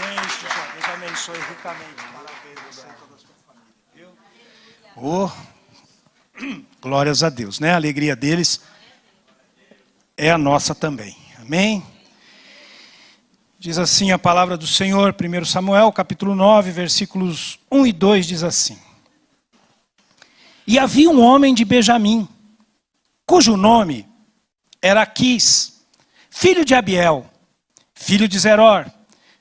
Parabéns, Tiago. Deus abençoe ricamente. Parabéns a você e toda a sua família. Viu? Glórias a Deus, né? A alegria deles é a nossa também. Amém? Diz assim a palavra do Senhor, 1 Samuel, capítulo 9, versículos 1 e 2, diz assim. E havia um homem de Benjamim, cujo nome era Aquis, filho de Abiel, filho de Zeror,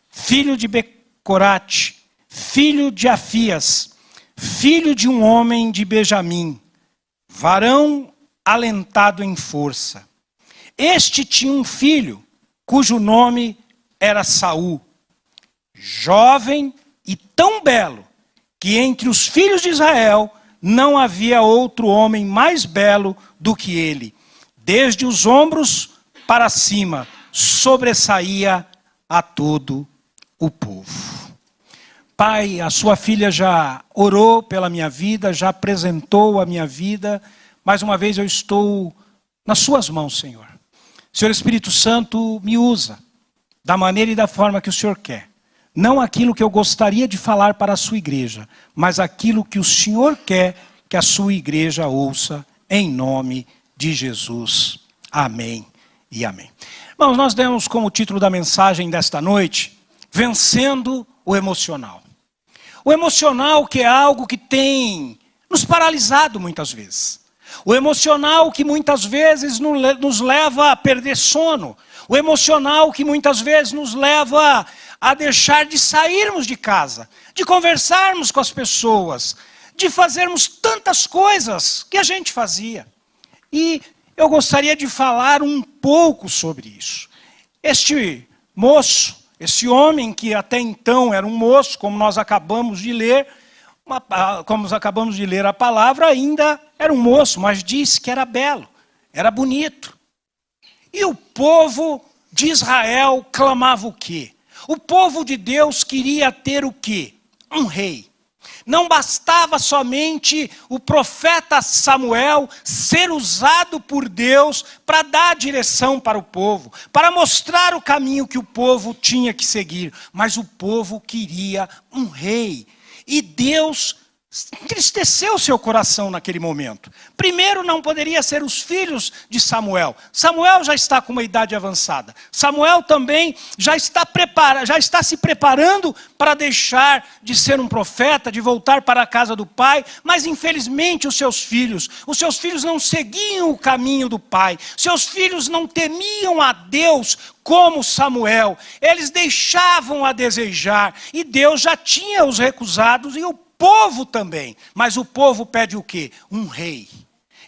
filho de Becorate, filho de Afias, filho de um homem de Benjamim, varão alentado em força. Este tinha um filho, cujo nome era Saul, jovem e tão belo, que entre os filhos de Israel não havia outro homem mais belo do que ele. Desde os ombros para cima, sobressaía a todo o povo. Pai, a sua filha já orou pela minha vida, já apresentou a minha vida. Mais uma vez eu estou nas suas mãos, Senhor. Senhor Espírito Santo, me usa da maneira e da forma que o Senhor quer. Não aquilo que eu gostaria de falar para a sua igreja, mas aquilo que o Senhor quer que a sua igreja ouça, em nome de Jesus. Amém e amém. Irmãos, nós demos como título da mensagem desta noite, Vencendo o Emocional. O emocional que é algo que tem nos paralisado muitas vezes. O emocional que muitas vezes nos leva a perder sono. O emocional que muitas vezes nos leva a deixar de sairmos de casa, de conversarmos com as pessoas, de fazermos tantas coisas que a gente fazia. E eu gostaria de falar um pouco sobre isso. Este moço, esse homem que até então era um moço, como nós acabamos de ler, a palavra, ainda era um moço, mas disse que era belo, era bonito. E o povo de Israel clamava o quê? O povo de Deus queria ter o quê? Um rei. Não bastava somente o profeta Samuel ser usado por Deus para dar direção para o povo, para mostrar o caminho que o povo tinha que seguir, mas o povo queria um rei. E Deus entristeceu seu coração naquele momento. Primeiro, não poderia ser os filhos de Samuel. Samuel já está com uma idade avançada. Samuel também já está se preparando para deixar de ser um profeta, de voltar para a casa do pai. Mas infelizmente os seus filhos não seguiam o caminho do pai. Seus filhos não temiam a Deus como Samuel. Eles deixavam a desejar. E Deus já tinha os recusados e o povo também, mas o povo pede o quê? Um rei.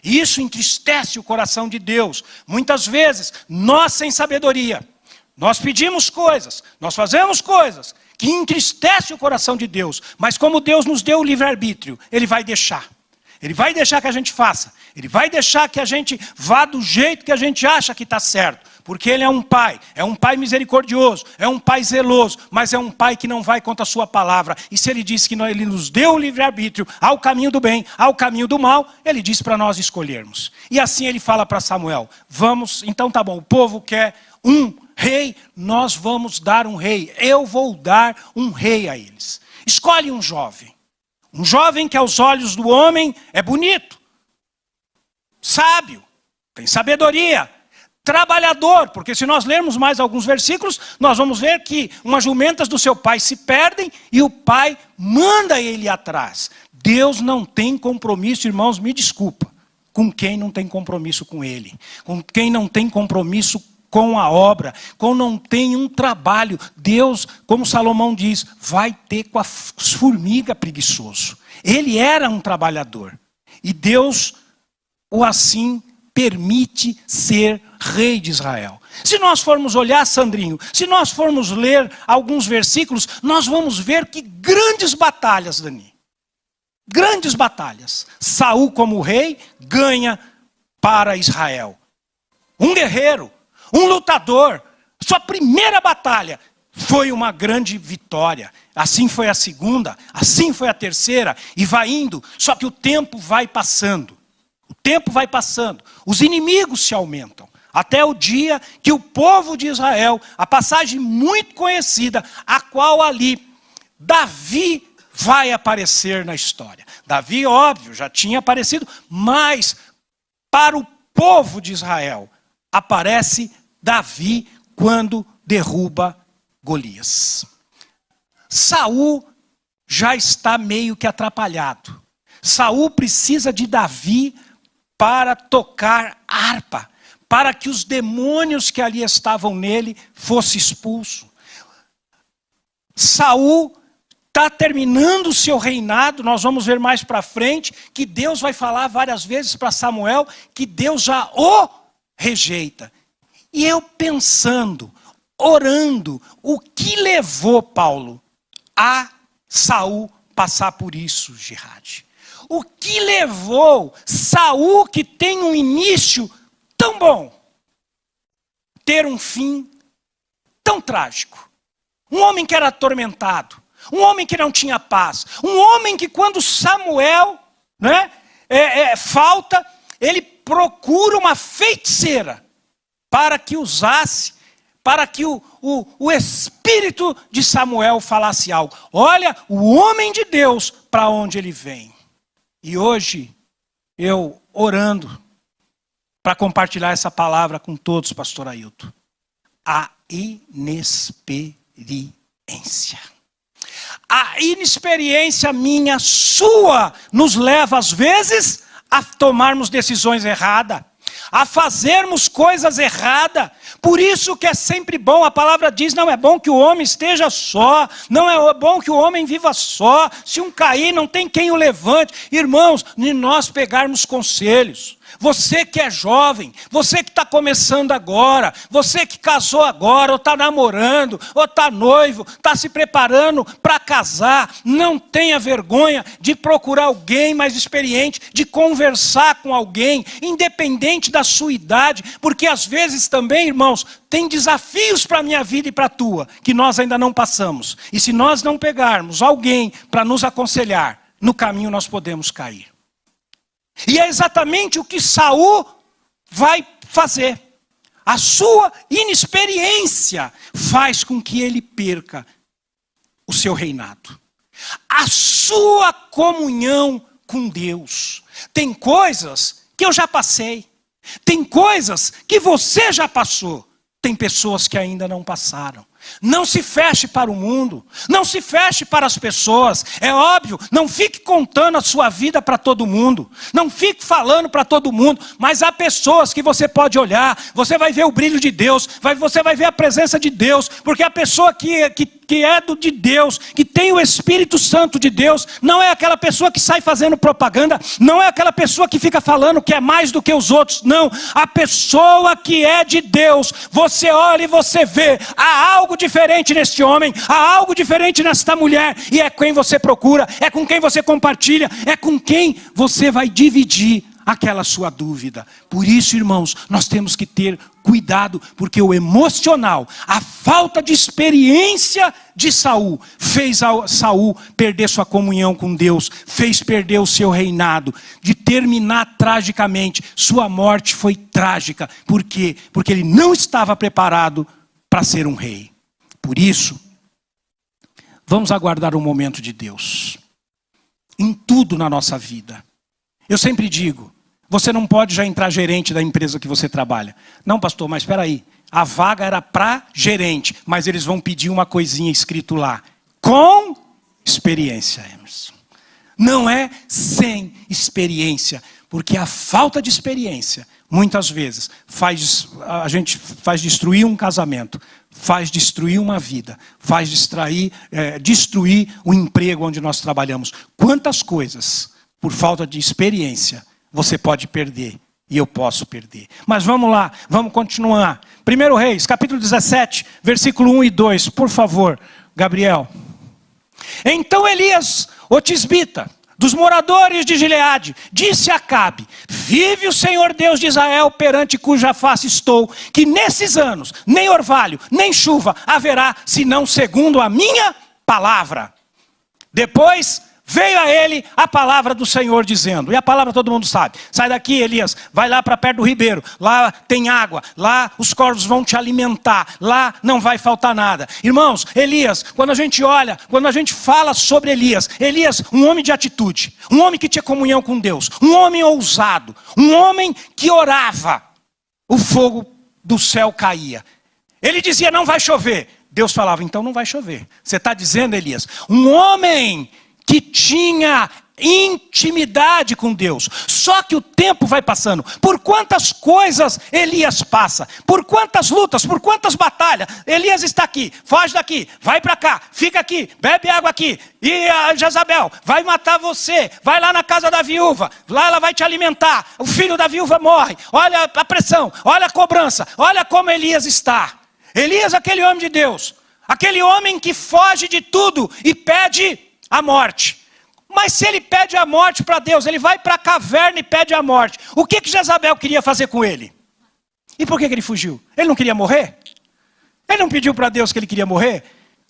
E isso entristece o coração de Deus. Muitas vezes, nós sem sabedoria, nós pedimos coisas, nós fazemos coisas que entristecem o coração de Deus, mas como Deus nos deu o livre-arbítrio, Ele vai deixar. Ele vai deixar que a gente faça. Ele vai deixar que a gente vá do jeito que a gente acha que está certo. Porque Ele é um pai misericordioso, é um pai zeloso, mas é um pai que não vai contra a sua palavra. E se Ele disse que Ele nos deu o livre-arbítrio ao caminho do bem, ao caminho do mal, Ele diz para nós escolhermos. E assim Ele fala para Samuel, então tá bom, o povo quer um rei, nós vamos dar um rei. Eu vou dar um rei a eles. Escolhe um jovem. Um jovem que aos olhos do homem é bonito, sábio, tem sabedoria, trabalhador, porque se nós lermos mais alguns versículos, nós vamos ver que umas jumentas do seu pai se perdem e o pai manda ele atrás. Deus não tem compromisso, irmãos, me desculpa, com quem não tem compromisso com Ele, com quem não tem compromisso com a obra, com não tem um trabalho. Deus, como Salomão diz, vai ter com a formiga preguiçoso. Ele era um trabalhador e Deus o assim permite ser rei de Israel. Se nós formos olhar, Sandrinho, se nós formos ler alguns versículos, nós vamos ver que grandes batalhas, Dani. Grandes batalhas. Saul como rei ganha para Israel. Um guerreiro, um lutador. Sua primeira batalha foi uma grande vitória. Assim foi a segunda, assim foi a terceira e vai indo. Só que o tempo vai passando. O tempo vai passando. Os inimigos se aumentam. até o dia que o povo de Israel, a passagem muito conhecida, a qual ali Davi vai aparecer na história. Davi, óbvio, já tinha aparecido, mas para o povo de Israel aparece Davi quando derruba Golias. Saul já está meio que atrapalhado. Saul precisa de Davi para tocar harpa, para que os demônios que ali estavam nele fossem expulsos. Saul está terminando o seu reinado, nós vamos ver mais para frente, que Deus vai falar várias vezes para Samuel, que Deus já o rejeita. E eu pensando, orando, o que levou Paulo a Saul passar por isso, Gerard? O que levou Saul, que tem um início tão bom, ter um fim tão trágico? Um homem que era atormentado, um homem que não tinha paz, um homem que quando Samuel falta, ele procura uma feiticeira para que usasse, para que o espírito de Samuel falasse algo. Olha, o homem de Deus, para onde ele vem. E hoje, eu orando para compartilhar essa palavra com todos, pastor Ailton. A inexperiência. A inexperiência minha, sua, nos leva às vezes a tomarmos decisões erradas, a fazermos coisas erradas. Por isso que é sempre bom, a palavra diz, não é bom que o homem esteja só, não é bom que o homem viva só, se um cair não tem quem o levante. Irmãos, de nós pegarmos conselhos. Você que é jovem, você que está começando agora, você que casou agora, ou está namorando, ou está noivo, está se preparando para casar, não tenha vergonha de procurar alguém mais experiente, de conversar com alguém, independente da sua idade, porque às vezes também, irmãos, tem desafios para a minha vida e para a tua, que nós ainda não passamos. E se nós não pegarmos alguém para nos aconselhar, no caminho nós podemos cair. E é exatamente o que Saul vai fazer. A sua inexperiência faz com que ele perca o seu reinado. A sua comunhão com Deus. Tem coisas que eu já passei. Tem coisas que você já passou. Tem pessoas que ainda não passaram. Não se feche para o mundo, não se feche para as pessoas. É óbvio, não fique contando a sua vida para todo mundo, não fique falando para todo mundo, mas há pessoas que você pode olhar, você vai ver o brilho de Deus, você vai ver a presença de Deus, porque a pessoa que é de Deus, que tem o Espírito Santo de Deus, não é aquela pessoa que sai fazendo propaganda, não é aquela pessoa que fica falando que é mais do que os outros, não. A pessoa que é de Deus, você olha e você vê, há algo diferente neste homem, há algo diferente nesta mulher, e é quem você procura, é com quem você compartilha, é com quem você vai dividir aquela sua dúvida. Por isso, irmãos, nós temos que ter cuidado, porque o emocional, a falta de experiência de Saul, fez Saul perder sua comunhão com Deus, fez perder o seu reinado, de terminar tragicamente. Sua morte foi trágica. Por quê? Porque ele não estava preparado para ser um rei. Por isso, vamos aguardar o momento de Deus em tudo na nossa vida. Eu sempre digo, você não pode já entrar gerente da empresa que você trabalha. Não, pastor, mas espera aí. A vaga era para gerente, mas eles vão pedir uma coisinha escrito lá. Com experiência, Emerson. Não é sem experiência, porque a falta de experiência, muitas vezes, a gente faz destruir um casamento, faz destruir uma vida, faz destruir o emprego onde nós trabalhamos. Quantas coisas, por falta de experiência, você pode perder e eu posso perder. Mas vamos lá, vamos continuar. 1 Reis, capítulo 17, versículo 1 e 2, por favor, Gabriel. Então Elias, o tisbita, dos moradores de Gileade, disse a Acabe: vive o Senhor Deus de Israel, perante cuja face estou, que nesses anos, nem orvalho, nem chuva haverá, senão segundo a minha palavra. Depois veio a ele a palavra do Senhor dizendo, e a palavra todo mundo sabe, sai daqui Elias, vai lá para perto do ribeiro, lá tem água, lá os corvos vão te alimentar, lá não vai faltar nada. Irmãos, Elias, quando a gente olha, quando a gente fala sobre Elias, um homem de atitude, um homem que tinha comunhão com Deus, um homem ousado, um homem que orava, o fogo do céu caía. Ele dizia, não vai chover. Deus falava, então não vai chover. Você está dizendo, Elias, um homem que tinha intimidade com Deus. Só que o tempo vai passando. Por quantas coisas Elias passa? Por quantas lutas? Por quantas batalhas? Elias está aqui, foge daqui, vai para cá, fica aqui, bebe água aqui. E a Jezabel vai matar você. Vai lá na casa da viúva, lá ela vai te alimentar. O filho da viúva morre. Olha a pressão, olha a cobrança, olha como Elias está. Elias, aquele homem de Deus, aquele homem que foge de tudo e pede a morte. Mas se ele pede a morte para Deus, ele vai para a caverna e pede a morte. O que Jezabel queria fazer com ele? E por que ele fugiu? Ele não queria morrer? Ele não pediu para Deus que ele queria morrer?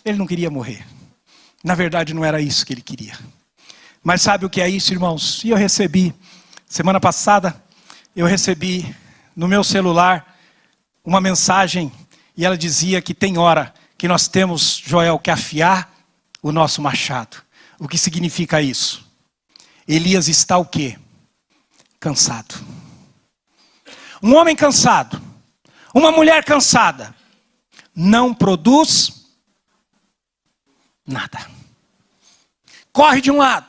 Ele não queria morrer. Na verdade, não era isso que ele queria. Mas sabe o que é isso, irmãos? E eu recebi, semana passada, eu recebi no meu celular uma mensagem. E ela dizia que tem hora que nós temos, Joel, que afiar o nosso machado. O que significa isso? Elias está o quê? Cansado. Um homem cansado, uma mulher cansada, não produz nada. Corre de um lado,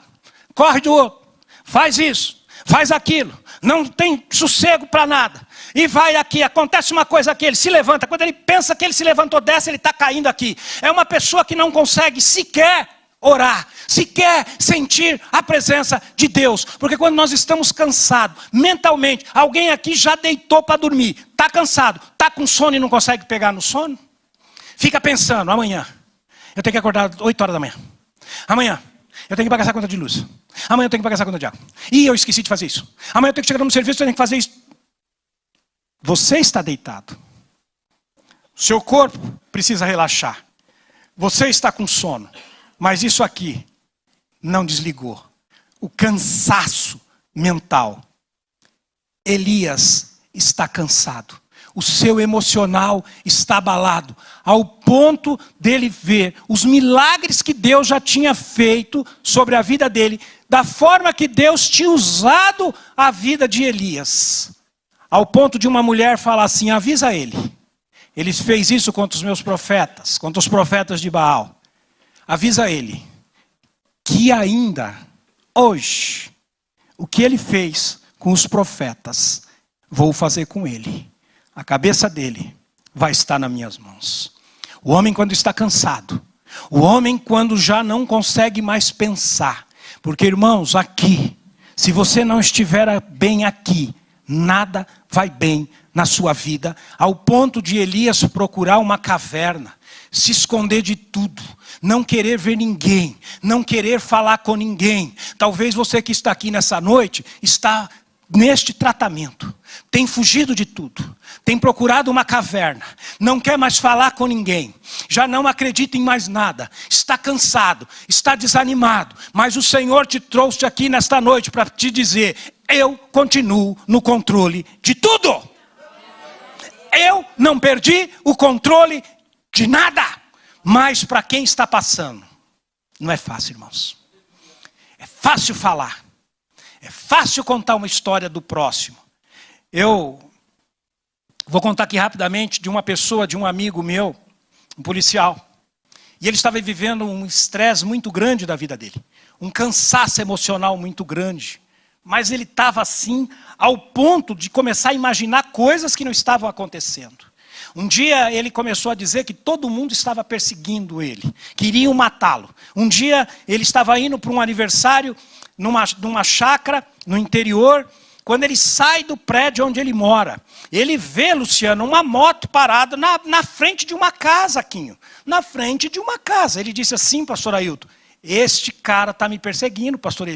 corre do outro, faz isso, faz aquilo, não tem sossego para nada. E vai aqui, acontece uma coisa aqui, ele se levanta. Quando ele pensa que ele se levantou dessa, ele está caindo aqui. É uma pessoa que não consegue sequer orar, sequer sentir a presença de Deus. Porque quando nós estamos cansados, mentalmente, alguém aqui já deitou para dormir, está cansado, está com sono e não consegue pegar no sono? Fica pensando, amanhã, eu tenho que acordar 8 horas da manhã. Amanhã, eu tenho que pagar essa conta de luz. Amanhã eu tenho que pagar essa conta de água. E eu esqueci de fazer isso. Amanhã eu tenho que chegar no serviço, eu tenho que fazer isso. Você está deitado. Seu corpo precisa relaxar. Você está com sono. Mas isso aqui não desligou. O cansaço mental. Elias está cansado. O seu emocional está abalado. Ao ponto dele ver os milagres que Deus já tinha feito sobre a vida dele. Da forma que Deus tinha usado a vida de Elias. Ao ponto de uma mulher falar assim, avisa ele. Ele fez isso contra os meus profetas, contra os profetas de Baal. Avisa ele que ainda hoje, o que ele fez com os profetas, vou fazer com ele. A cabeça dele vai estar nas minhas mãos. O homem quando está cansado, o homem quando já não consegue mais pensar. Porque irmãos, aqui, se você não estiver bem aqui, nada vai bem na sua vida, ao ponto de Elias procurar uma caverna, se esconder de tudo, não querer ver ninguém, não querer falar com ninguém. Talvez você que está aqui nessa noite, está neste tratamento, tem fugido de tudo, tem procurado uma caverna, não quer mais falar com ninguém, já não acredita em mais nada, está cansado, está desanimado, mas o Senhor te trouxe aqui nesta noite para te dizer, eu continuo no controle de tudo. Eu não perdi o controle de nada. Mas para quem está passando, não é fácil, irmãos. É fácil falar. É fácil contar uma história do próximo. Eu vou contar aqui rapidamente de uma pessoa, de um amigo meu, um policial. E ele estava vivendo um estresse muito grande da vida dele. Um cansaço emocional muito grande. Mas ele estava assim, ao ponto de começar a imaginar coisas que não estavam acontecendo. Um dia ele começou a dizer que todo mundo estava perseguindo ele, queriam matá-lo. Um dia ele estava indo para um aniversário numa chácara no interior. Quando ele sai do prédio onde ele mora, ele vê, Luciano, uma moto parada na frente de uma casa, Quinho. Na frente de uma casa. Ele disse assim, pastor Ailton, este cara está me perseguindo, pastor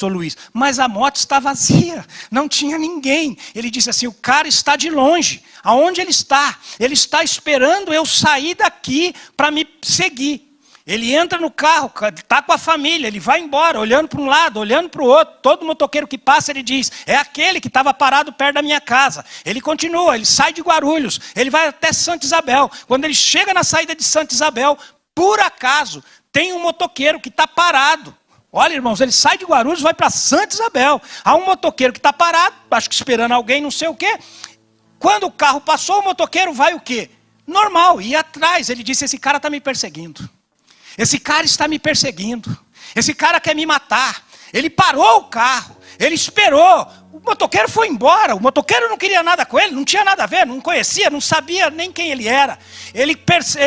Luiz. Mas a moto está vazia, não tinha ninguém. Ele disse assim, o cara está de longe. Aonde ele está? Ele está esperando eu sair daqui para me seguir. Ele entra no carro, está com a família, ele vai embora, olhando para um lado, olhando para o outro. Todo motoqueiro que passa, ele diz, é aquele que estava parado perto da minha casa. Ele continua, ele sai de Guarulhos, ele vai até Santa Isabel. Quando ele chega na saída de Santa Isabel, por acaso, tem um motoqueiro que está parado. Olha, irmãos, ele sai de Guarulhos e vai para Santa Isabel. Há um motoqueiro que está parado, acho que esperando alguém, não sei o quê. Quando o carro passou, o motoqueiro vai o quê? Normal, ia atrás. Ele disse, esse cara está me perseguindo. Esse cara está me perseguindo. Esse cara quer me matar. Ele parou o carro. Ele esperou. O motoqueiro foi embora. O motoqueiro não queria nada com ele. Não tinha nada a ver. Não conhecia. Não sabia nem quem ele era. Ele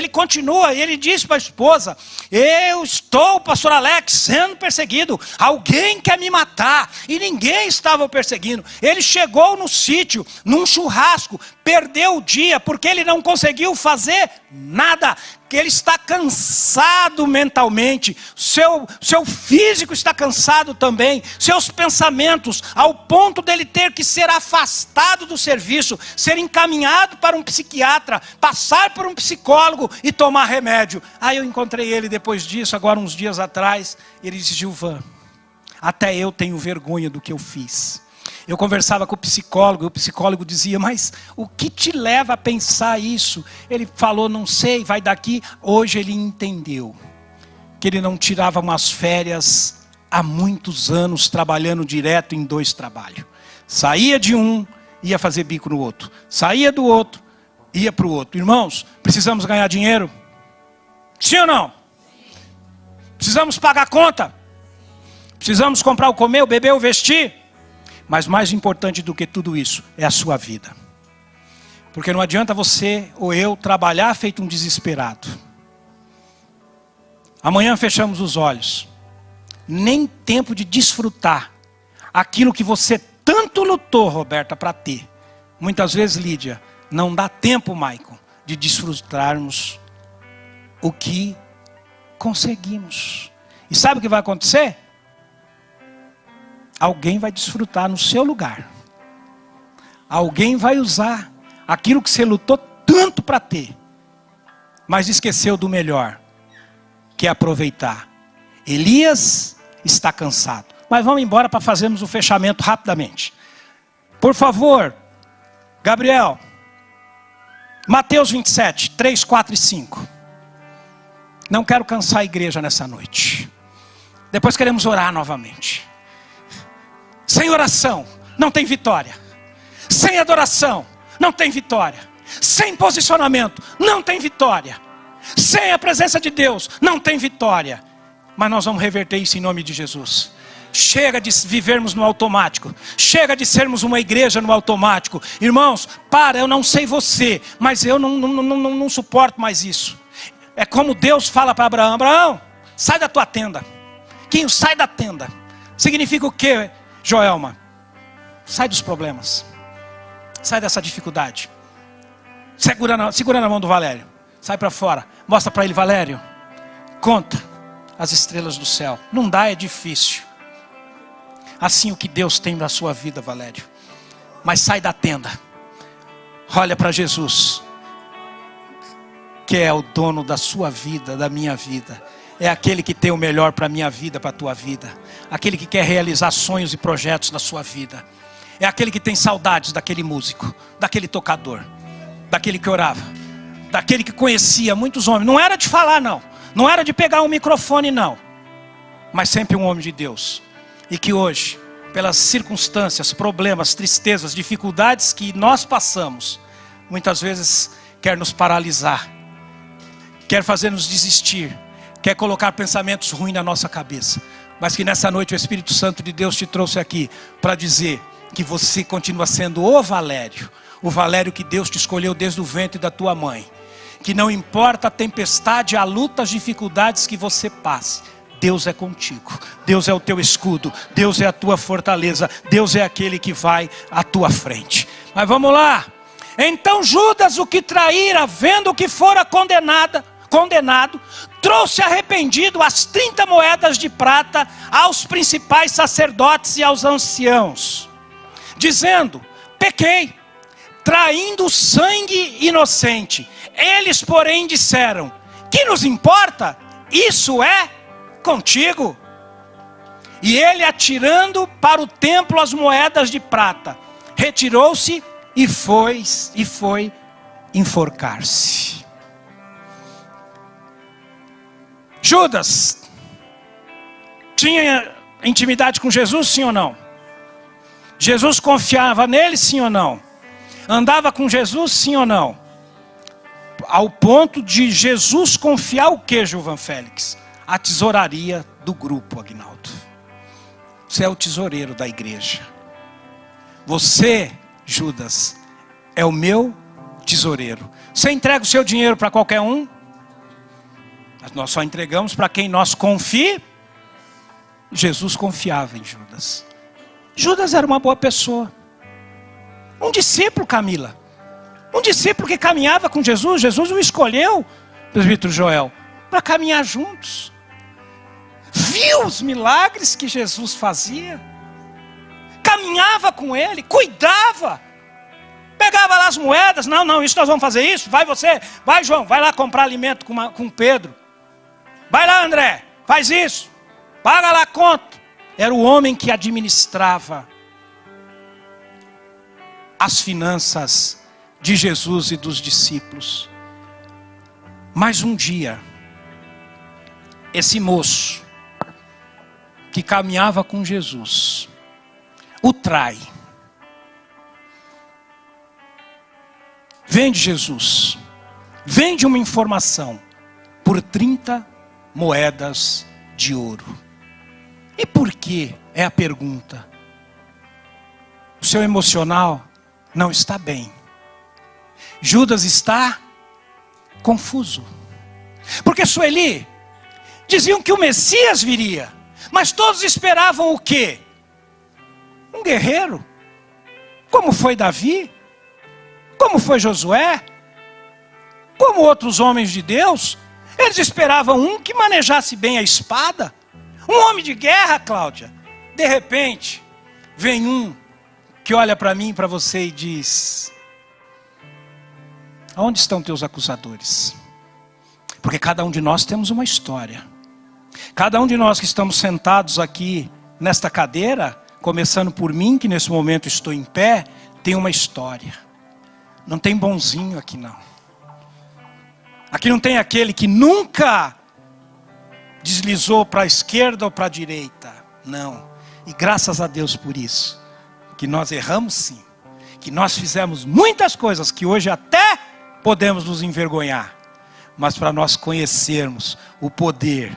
continua. E ele diz para a esposa, eu estou, pastor Alex, sendo perseguido. Alguém quer me matar. E ninguém estava o perseguindo. Ele chegou no sítio, num churrasco. Perdeu o dia porque ele não conseguiu fazer nada. Que ele está cansado mentalmente, seu físico está cansado também, seus pensamentos, ao ponto dele ter que ser afastado do serviço, ser encaminhado para um psiquiatra, passar por um psicólogo e tomar remédio. Aí eu encontrei ele depois disso, agora uns dias atrás, ele disse, Gilvan, até eu tenho vergonha do que eu fiz. Eu conversava com o psicólogo dizia, mas o que te leva a pensar isso? Ele falou, não sei, vai daqui. Hoje ele entendeu que ele não tirava umas férias há muitos anos trabalhando direto em 2 trabalhos. Saía de um, ia fazer bico no outro. Saía do outro, ia para o outro. Irmãos, precisamos ganhar dinheiro? Sim ou não? Precisamos pagar a conta? Precisamos comprar o comer, o beber, o vestir? Mas mais importante do que tudo isso é a sua vida. Porque não adianta você ou eu trabalhar feito um desesperado. Amanhã fechamos os olhos. Nem tempo de desfrutar aquilo que você tanto lutou, Roberta, para ter. Muitas vezes, Lídia, não dá tempo, Maicon, de desfrutarmos o que conseguimos. E sabe o que vai acontecer? Alguém vai desfrutar no seu lugar. Alguém vai usar aquilo que você lutou tanto para ter, mas esqueceu do melhor, que é aproveitar. Elias está cansado. Mas vamos embora para fazermos o fechamento rapidamente. Por favor, Gabriel, Mateus 27, 3, 4 e 5. Não quero cansar a igreja nessa noite. Depois queremos orar novamente. Sem oração, não tem vitória. Sem adoração, não tem vitória. Sem posicionamento, não tem vitória. Sem a presença de Deus, não tem vitória. Mas nós vamos reverter isso em nome de Jesus. Chega de vivermos no automático. Chega de sermos uma igreja no automático. Irmãos, eu não sei você, mas eu não suporto mais isso. É como Deus fala para Abraão, Abraão, sai da tua tenda. Quinho, sai da tenda. Significa o quê? Joelma, sai dos problemas. Sai dessa dificuldade. Segura na mão do Valério. Sai para fora. Mostra para ele, Valério. Conta as estrelas do céu. Não dá, é difícil. Assim o que Deus tem na sua vida, Valério. Mas sai da tenda. Olha para Jesus. Que é o dono da sua vida, da minha vida. É aquele que tem o melhor para a minha vida, para a tua vida. Aquele que quer realizar sonhos e projetos na sua vida. É aquele que tem saudades daquele músico, daquele tocador, daquele que orava, daquele que conhecia muitos homens. Não era de falar, não. Não era de pegar um microfone, não. Mas sempre um homem de Deus. E que hoje, pelas circunstâncias, problemas, tristezas, dificuldades que nós passamos, muitas vezes quer nos paralisar, quer fazer-nos desistir, quer colocar pensamentos ruins na nossa cabeça. Mas que nessa noite o Espírito Santo de Deus te trouxe aqui para dizer que você continua sendo o Valério que Deus te escolheu desde o ventre da tua mãe. Que não importa a tempestade, a luta, as dificuldades que você passe, Deus é contigo. Deus é o teu escudo. Deus é a tua fortaleza. Deus é aquele que vai à tua frente. Mas vamos lá. Então Judas, o que traíra, vendo que fora condenado, trouxe arrependido as 30 moedas de prata aos principais sacerdotes e aos anciãos, dizendo: pequei, traindo sangue inocente. Eles, porém, disseram: que nos importa? isso é contigo. E ele, atirando para o templo as moedas de prata, retirou-se e foi enforcar-se. Judas tinha intimidade com Jesus, sim ou não? Jesus confiava nele, sim ou não? Andava com Jesus, sim ou não? Ao ponto de Jesus confiar o que, Gilvan Félix? A tesouraria do grupo, Aguinaldo. Você é o tesoureiro da igreja. Você, Judas, é o meu tesoureiro. Você entrega o seu dinheiro para qualquer um? Nós só entregamos para quem nós confia. Jesus confiava em Judas. Judas era uma boa pessoa. Um discípulo, Camila. Um discípulo que caminhava com Jesus. Jesus o escolheu, presbítero Joel, para caminhar juntos. Viu os milagres que Jesus fazia. Caminhava com ele, cuidava. Pegava lá as moedas. Não, isso nós vamos fazer isso. Vai você, vai João, vai lá comprar alimento com Pedro. Vai lá André, faz isso. Paga lá a conta. Era o homem que administrava as finanças de Jesus e dos discípulos. Mas um dia, esse moço que caminhava com Jesus o trai. Vende Jesus, vende uma informação por 30 moedas de ouro. E por quê? É a pergunta. O seu emocional não está bem. Judas está confuso. Porque Sueli, diziam que o Messias viria, mas todos esperavam o quê? Um guerreiro. Como foi Davi? Como foi Josué? Como outros homens de Deus? Eles esperavam um que manejasse bem a espada. Um homem de guerra, Cláudia. De repente, vem um que olha para mim e para você e diz: aonde estão teus acusadores? Porque cada um de nós temos uma história. Cada um de nós que estamos sentados aqui nesta cadeira, começando por mim, que nesse momento estou em pé, tem uma história. Não tem bonzinho aqui não. Aqui não tem aquele que nunca deslizou para a esquerda ou para a direita. Não. E graças a Deus por isso. Que nós erramos sim. Que nós fizemos muitas coisas que hoje até podemos nos envergonhar. Mas para nós conhecermos o poder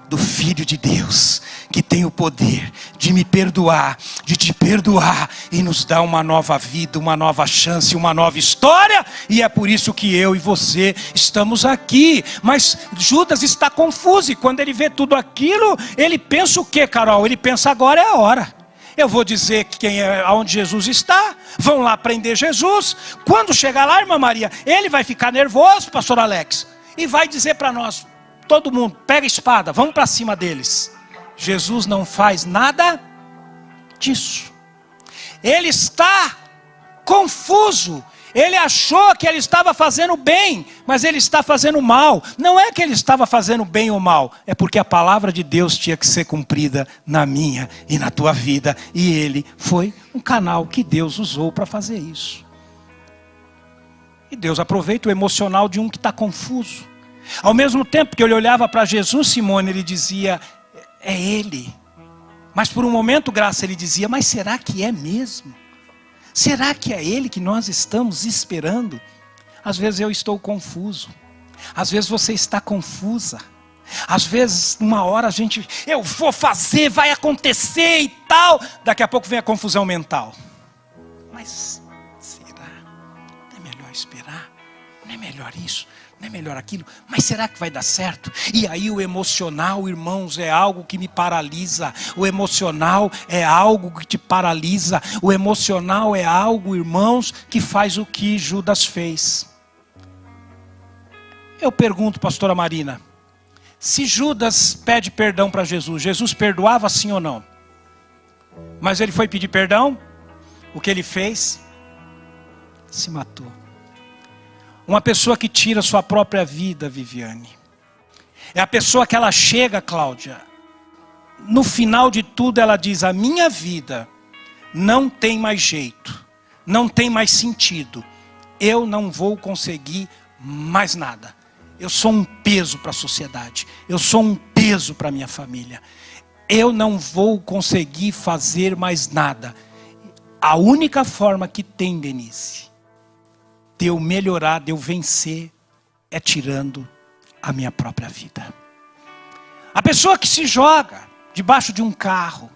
do Filho de Deus, que tem o poder de me perdoar, de te perdoar e nos dar uma nova vida, uma nova chance, uma nova história. E é por isso que eu e você estamos aqui. Mas Judas está confuso e quando ele vê tudo aquilo, ele pensa o que, Carol? Ele pensa: agora é a hora. Eu vou dizer quem é, aonde Jesus está. Vão lá prender Jesus. Quando chegar lá, irmã Maria, ele vai ficar nervoso, pastor Alex, e vai dizer para nós: todo mundo, pega a espada, vamos para cima deles. Jesus não faz nada disso. Ele está confuso. Ele achou que ele estava fazendo bem, mas ele está fazendo mal. Não é que ele estava fazendo bem ou mal, é porque a palavra de Deus tinha que ser cumprida na minha e na tua vida. E ele foi um canal que Deus usou para fazer isso. E Deus aproveita o emocional de um que está confuso. Ao mesmo tempo que ele olhava para Jesus, Simone, ele dizia: é ele. Mas por um momento, Graça, ele dizia: mas será que é mesmo? Será que é ele que nós estamos esperando? Às vezes eu estou confuso. Às vezes você está confusa. Às vezes, uma hora eu vou fazer, vai acontecer e tal. Daqui a pouco vem a confusão mental. Mas será? Não é melhor esperar? Não é melhor isso? Não é melhor aquilo? Mas será que vai dar certo? E aí o emocional, irmãos, é algo que me paralisa. O emocional é algo que te paralisa. O emocional é algo, irmãos, que faz o que Judas fez. Eu pergunto, pastora Marina, se Judas pede perdão para Jesus, Jesus perdoava sim ou não? Mas ele foi pedir perdão? O que ele fez? Se matou. Uma pessoa que tira sua própria vida, Viviane, É a pessoa que ela chega, Cláudia, no final de tudo ela diz: a minha vida não tem mais jeito, não tem mais sentido, eu não vou conseguir mais nada. Eu sou um peso para a sociedade, eu sou um peso para a minha família, eu não vou conseguir fazer mais nada. A única forma que tem, Denise, de eu melhorar, de eu vencer, é tirando a minha própria vida. A pessoa que se joga debaixo de um carro,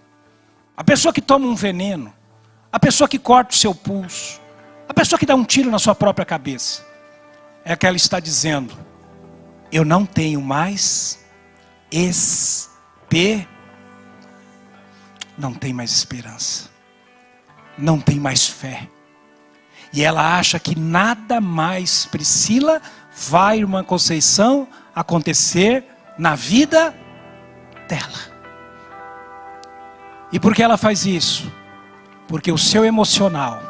a pessoa que toma um veneno, a pessoa que corta o seu pulso, a pessoa que dá um tiro na sua própria cabeça, é que ela está dizendo: eu não tenho mais não tem mais esperança, não tem mais fé. E ela acha que nada mais, Priscila, vai, irmã Conceição, acontecer na vida dela. E por que ela faz isso? Porque o seu emocional,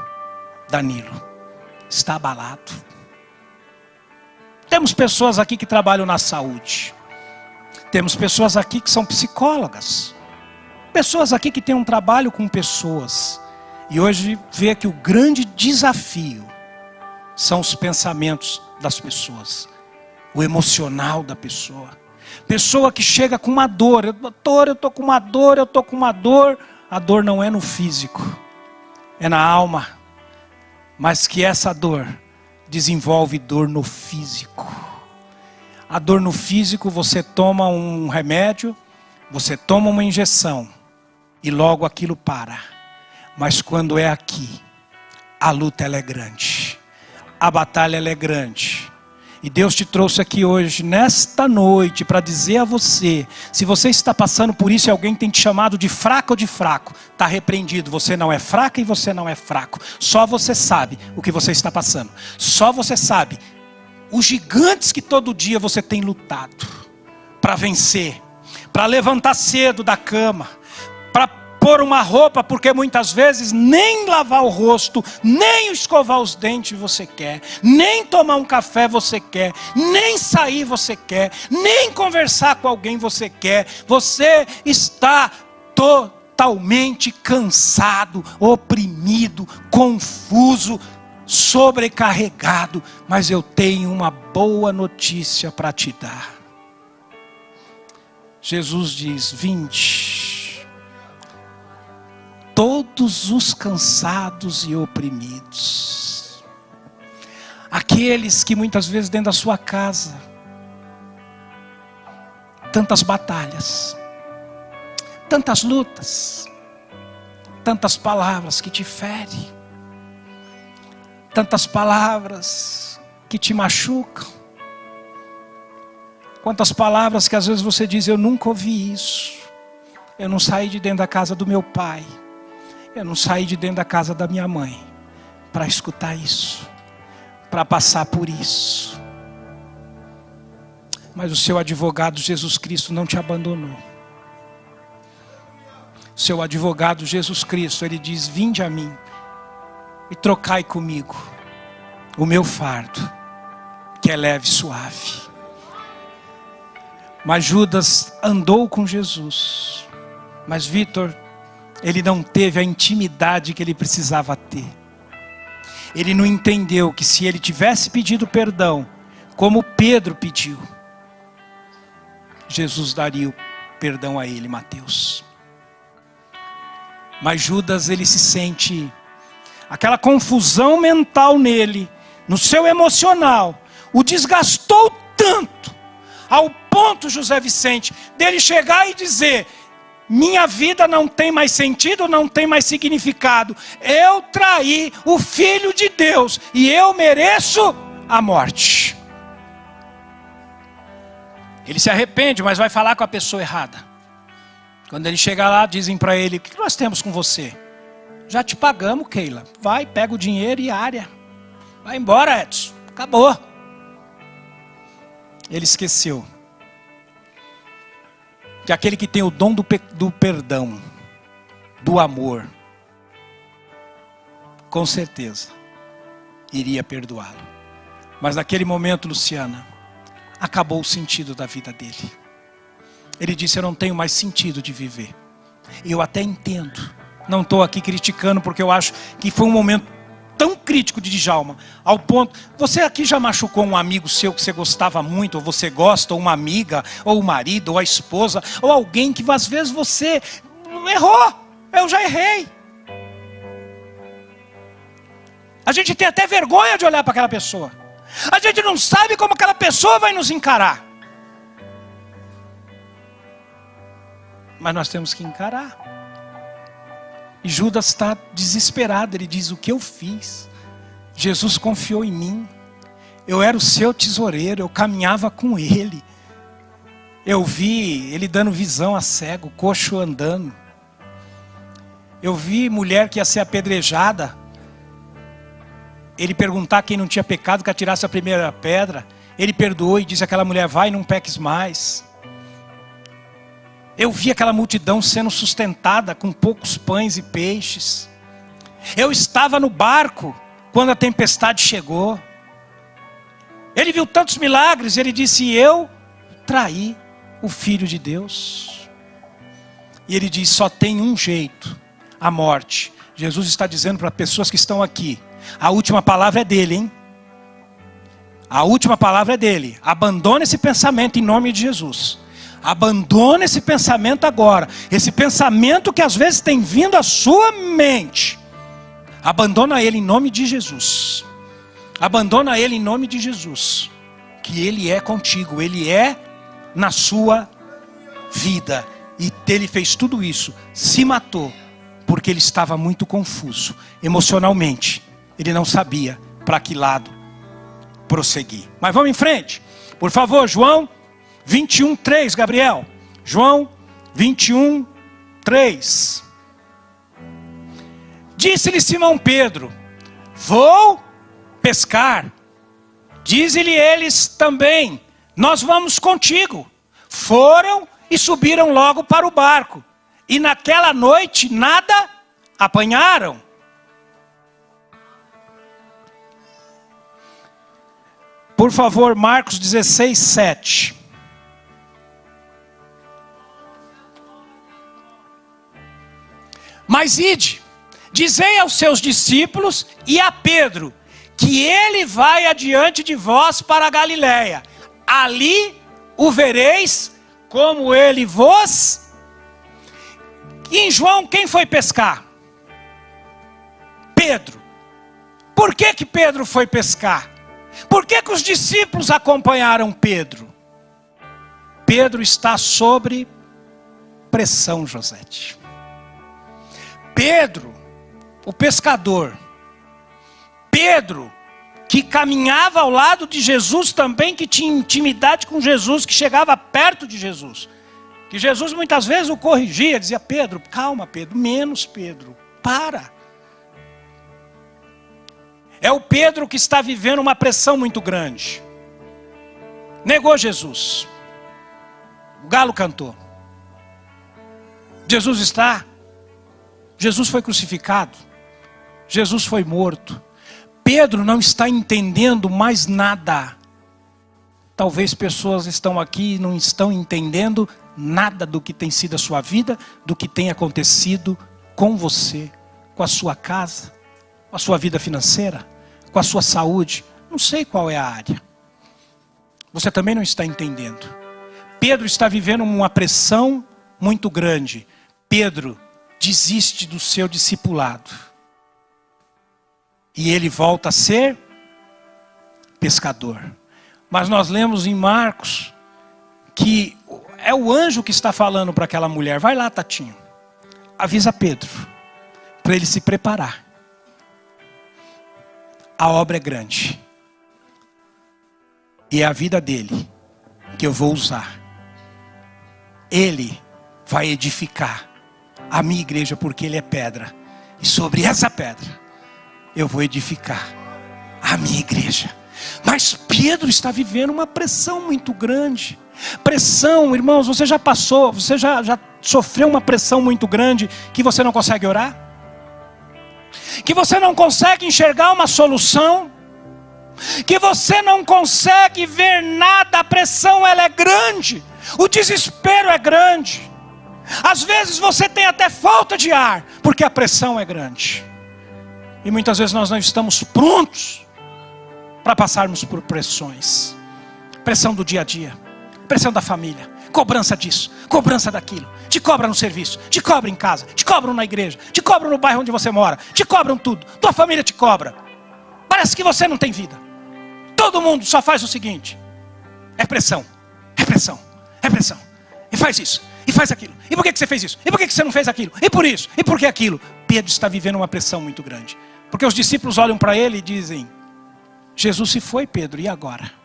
Danilo, está abalado. Temos pessoas aqui que trabalham na saúde. Temos pessoas aqui que são psicólogas. Pessoas aqui que têm um trabalho com pessoas. E hoje vê que o grande desafio são os pensamentos das pessoas. O emocional da pessoa. Pessoa que chega com uma dor: doutor, eu estou com uma dor, eu estou com uma dor. A dor não é no físico, é na alma. Mas que essa dor desenvolve dor no físico. A dor no físico, você toma um remédio, você toma uma injeção e logo aquilo para. Mas quando é aqui, a luta ela é grande, a batalha ela é grande. E Deus te trouxe aqui hoje, nesta noite, para dizer a você: se você está passando por isso e alguém tem te chamado de fraca ou de fraco, está repreendido. Você não é fraca e você não é fraco. Só você sabe o que você está passando. Só você sabe os gigantes que todo dia você tem lutado para vencer, para levantar cedo da cama, para pôr uma roupa, porque muitas vezes nem lavar o rosto, nem escovar os dentes você quer, nem tomar um café você quer, nem sair você quer, nem conversar com alguém você quer. Você está totalmente cansado, oprimido, confuso, sobrecarregado. Mas eu tenho uma boa notícia para te dar. Jesus diz: vinde, todos os cansados e oprimidos. Aqueles que muitas vezes dentro da sua casa, tantas batalhas, tantas lutas, tantas palavras que te ferem, tantas palavras que te machucam, quantas palavras que às vezes você diz: eu nunca ouvi isso, eu não saí de dentro da casa do meu pai, eu não saí de dentro da casa da minha mãe para escutar isso, para passar por isso. Mas o seu advogado Jesus Cristo não te abandonou. O seu advogado Jesus Cristo, ele diz: vinde a mim e trocai comigo o meu fardo, que é leve e suave. Mas Judas andou com Jesus, mas Vitor, ele não teve a intimidade que ele precisava ter. Ele não entendeu que se ele tivesse pedido perdão, como Pedro pediu, Jesus daria o perdão a ele, Mateus. Mas Judas, ele se sente, aquela confusão mental nele, no seu emocional, o desgastou tanto, ao ponto, José Vicente, dele chegar e dizer: minha vida não tem mais sentido, não tem mais significado. Eu traí o Filho de Deus e eu mereço a morte. Ele se arrepende, mas vai falar com a pessoa errada. Quando ele chega lá, dizem para ele: o que nós temos com você? Já te pagamos, Keila. Vai, pega o dinheiro e área. Vai embora, Edson. Acabou. Ele esqueceu que aquele que tem o dom do perdão, do amor, com certeza iria perdoá-lo. Mas naquele momento, Luciana, acabou o sentido da vida dele. Ele disse: eu não tenho mais sentido de viver. Eu até entendo. Não estou aqui criticando, porque eu acho que foi um momento tão crítico de Djalma, ao ponto... Você aqui já machucou um amigo seu que você gostava muito, ou você gosta, ou uma amiga, ou o marido, ou a esposa, ou alguém que às vezes você errou. Eu já errei. A gente tem até vergonha de olhar para aquela pessoa. A gente não sabe como aquela pessoa vai nos encarar. Mas nós temos que encarar. E Judas está desesperado. Ele diz: o que eu fiz? Jesus confiou em mim. Eu era o seu tesoureiro. Eu caminhava com ele. Eu vi ele dando visão a cego, coxo andando. Eu vi mulher que ia ser apedrejada. Ele perguntar quem não tinha pecado, que atirasse a primeira pedra. Ele perdoou e disse àquela mulher: vai, não peques mais. Eu vi aquela multidão sendo sustentada com poucos pães e peixes. Eu estava no barco quando a tempestade chegou. Ele viu tantos milagres. Ele disse: eu traí o Filho de Deus. E ele diz: só tem um jeito, a morte. Jesus está dizendo para pessoas que estão aqui: a última palavra é dele, hein? A última palavra é dele. Abandone esse pensamento em nome de Jesus. Abandone esse pensamento agora. Esse pensamento que às vezes tem vindo à sua mente. Abandona ele em nome de Jesus. Abandona ele em nome de Jesus. Que ele é contigo. Ele é na sua vida. E ele fez tudo isso. Se matou. Porque ele estava muito confuso. Emocionalmente. Ele não sabia para que lado prosseguir. Mas vamos em frente. Por favor, João 21:3, Gabriel. João 21:3. Disse-lhe Simão Pedro: vou pescar. Diz-lhe eles também: nós vamos contigo. Foram e subiram logo para o barco. E naquela noite nada apanharam. Por favor, Marcos 16:7. Mas ide, dizei aos seus discípulos e a Pedro, que ele vai adiante de vós para a Galiléia. Ali o vereis, como ele vos... E em João, quem foi pescar? Pedro. Por que que Pedro foi pescar? Por que que os discípulos acompanharam Pedro? Pedro está sob pressão, Josete. Pedro, o pescador. Pedro, que caminhava ao lado de Jesus também, que tinha intimidade com Jesus, que chegava perto de Jesus. Que Jesus muitas vezes o corrigia, dizia: Pedro, calma Pedro, menos Pedro, para. É o Pedro que está vivendo uma pressão muito grande. Negou Jesus. O galo cantou. Jesus foi crucificado. Jesus foi morto. Pedro não está entendendo mais nada. Talvez pessoas estão aqui e não estão entendendo nada do que tem sido a sua vida, do que tem acontecido com você, com a sua casa, com a sua vida financeira, com a sua saúde. Não sei qual é a área. Você também não está entendendo. Pedro está vivendo uma pressão muito grande. Pedro desiste do seu discipulado. E ele volta a ser pescador. Mas nós lemos em Marcos que é o anjo que está falando para aquela mulher: vai lá, Tatinho, avisa Pedro, para ele se preparar. A obra é grande. E é a vida dele que eu vou usar. Ele vai edificar a minha igreja, porque ele é pedra. E sobre essa pedra eu vou edificar a minha igreja. Mas Pedro está vivendo uma pressão muito grande. Pressão, irmãos, você já passou, você já sofreu uma pressão muito grande que você não consegue orar? Que você não consegue enxergar uma solução? que você não consegue ver nada, a pressão ela é grande, o desespero é grande. Às vezes você tem até falta de ar, porque a pressão é grande. E muitas vezes nós não estamos prontos para passarmos por pressões. Pressão do dia a dia, pressão da família, cobrança disso, cobrança daquilo. Te cobra no serviço, te cobra em casa, te cobram na igreja, te cobram no bairro onde você mora, te cobram tudo, tua família te cobra. Parece que você não tem vida. Todo mundo só faz o seguinte: é pressão, é pressão, é pressão. E faz isso, e faz aquilo. E por que você fez isso? E por que você não fez aquilo? E por isso, e por que aquilo? Pedro está vivendo uma pressão muito grande. Porque os discípulos olham para ele e dizem: Jesus se foi, Pedro, e agora?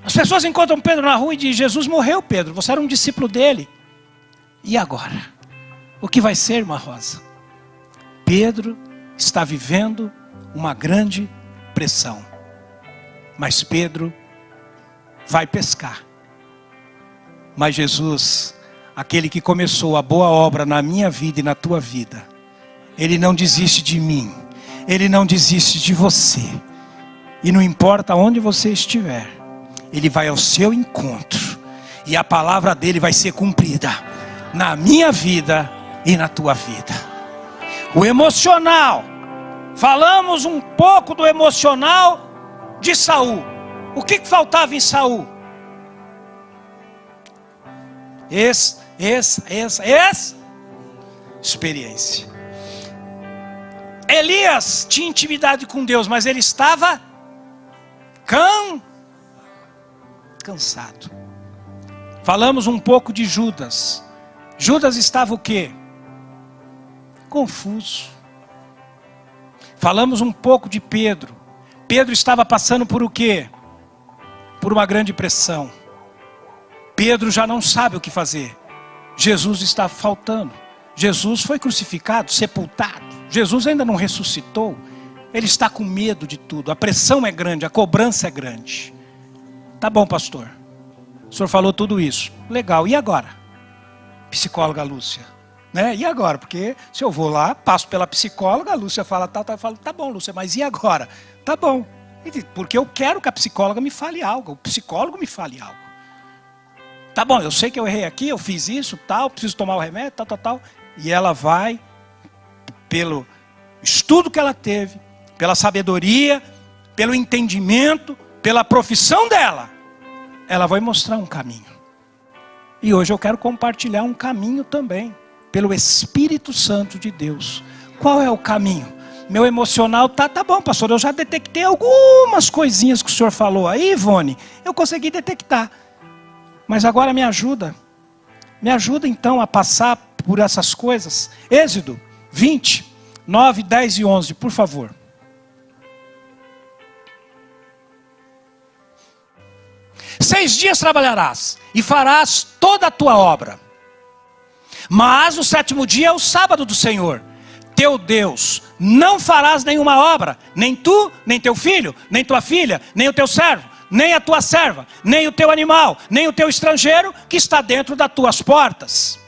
As pessoas encontram Pedro na rua e dizem: Jesus morreu, Pedro, você era um discípulo dele. E agora? O que vai ser, irmã Rosa? Pedro está vivendo uma grande pressão. Mas Pedro vai pescar. Mas Jesus, aquele que começou a boa obra na minha vida e na tua vida, Ele não desiste de mim, Ele não desiste de você. E não importa onde você estiver, Ele vai ao seu encontro, e a palavra dele vai ser cumprida na minha vida e na tua vida. O emocional, falamos um pouco do emocional de Saul. O que faltava em Saul? Experiência. Elias tinha intimidade com Deus, mas ele estava cansado. Falamos um pouco de Judas. Judas estava o quê? Confuso. Falamos um pouco de Pedro. Pedro estava passando por o quê? Por uma grande pressão. Pedro já não sabe o que fazer. Jesus está faltando. Jesus foi crucificado, sepultado. Jesus ainda não ressuscitou. Ele está com medo de tudo. A pressão é grande, a cobrança é grande. Tá bom, pastor. O senhor falou tudo isso. Legal, e agora? Psicóloga Lúcia. Né? E agora? Porque se eu vou lá, passo pela psicóloga, a Lúcia fala tal, eu falo: tá bom, Lúcia, mas e agora? Tá bom. Porque eu quero que a psicóloga me fale algo, o psicólogo me fale algo. Tá bom, eu sei que eu errei aqui, eu fiz isso, tal, preciso tomar o remédio, tal. E ela vai, pelo estudo que ela teve, pela sabedoria, pelo entendimento, pela profissão dela, ela vai mostrar um caminho. E hoje eu quero compartilhar um caminho também, pelo Espírito Santo de Deus. Qual é o caminho? Meu emocional tá bom, pastor, eu já detectei algumas coisinhas que o senhor falou aí, Ivone, eu consegui detectar. Mas agora me ajuda então a passar por essas coisas. Êxodo 20, 9, 10 e 11, por favor. Seis dias trabalharás e farás toda a tua obra. Mas o sétimo dia é o sábado do Senhor, teu Deus. Não farás nenhuma obra, nem tu, nem teu filho, nem tua filha, nem o teu servo, nem a tua serva, nem o teu animal, nem o teu estrangeiro que está dentro das tuas portas.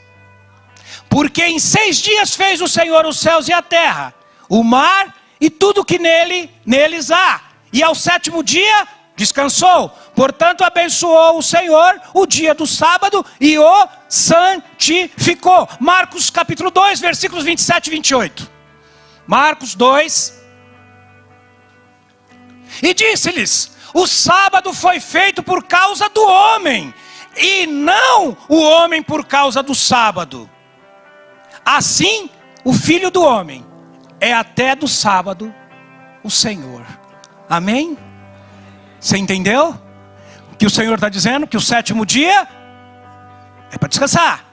Porque em 6 dias fez o Senhor os céus e a terra, o mar e tudo que neles há. E ao sétimo dia descansou. Portanto abençoou o Senhor o dia do sábado e o santificou. Marcos capítulo 2, versículos 27 e 28. Marcos 2. E disse-lhes: o sábado foi feito por causa do homem, e não o homem por causa do sábado. Assim, o Filho do Homem é até do sábado o Senhor. Amém? Você entendeu? O que o Senhor está dizendo? Que o sétimo dia é para descansar.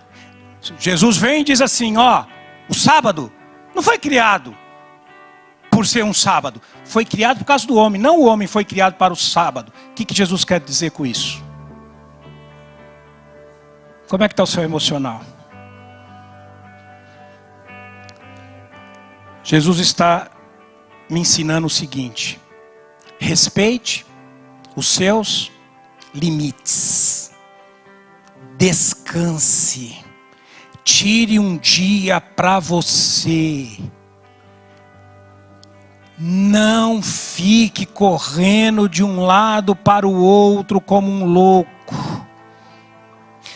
Jesus vem e diz assim: ó, o sábado não foi criado por ser um sábado, foi criado por causa do homem, não o homem foi criado para o sábado. O que Jesus quer dizer com isso? Como é que está o seu emocional? Jesus está me ensinando o seguinte: respeite os seus limites, descanse, tire um dia para você. Não fique correndo de um lado para o outro como um louco.